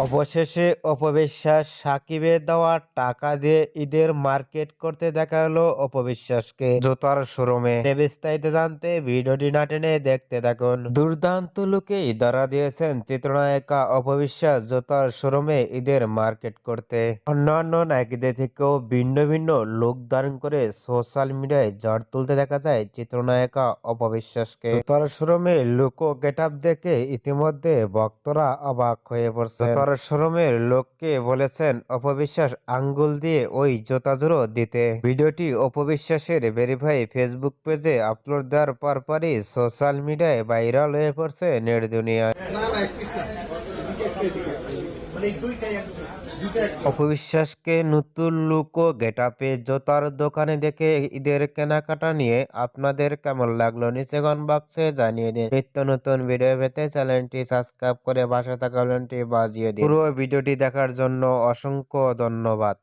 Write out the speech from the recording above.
অবশেষে অপবিশ্বাস সাকিবের দেওয়া টাকা দিয়ে ঈদের মার্কেট করতে দেখা হলো অপবিশ্বাসকে জুতার শোরুমে। বিস্তারিত জানতে ভিডিওটি না টেনে দেখতে থাকুন। দুর্দান্ত লুকেই ধরা দিয়েছেন চিত্রনায়িকা অপবিশ্বাস জুতার শোরুমে ঈদের মার্কেট করতে। অন্যান্য নায়িকাদের থেকেও ভিন্ন ভিন্ন লুক ধারণ করে সোশ্যাল মিডিয়ায় ঝড় তুলতে দেখা যায় চিত্রনায়িকা অপবিশ্বাসকে। জুতার শোরুমে লুকো গেটআপ দেখে ইতিমধ্যে ভক্তরা অবাক হয়ে পড়ছে। জুতার শোরুমের লোককে বলেছেন অপবিশ্বাস আঙ্গুল দিয়ে ওই জুতা জোড়ো দিতে। ভিডিওটি অপবিশ্বাসের ভেরিফাই ফেসবুক পেজে আপলোড দেওয়ার পরপরই সোশ্যাল মিডিয়ায় ভাইরাল হয়ে পড়ছে নেট দুনিয়ায়। অপবিশ্বাসকে নতুন লুক ও গেটআপে জুতার দোকানে দেখে ঈদের কেনাকাটা নিয়ে আপনাদের কেমন লাগলো নিচে কমেন্ট বক্সে জানিয়ে দিন। নিত্য নতুন ভিডিও পেতে চ্যানেলটি সাবস্ক্রাইব করে পাশে থাকা বেলটি বাজিয়ে দিন। পুরো ভিডিওটি দেখার জন্য অসংখ্য ধন্যবাদ।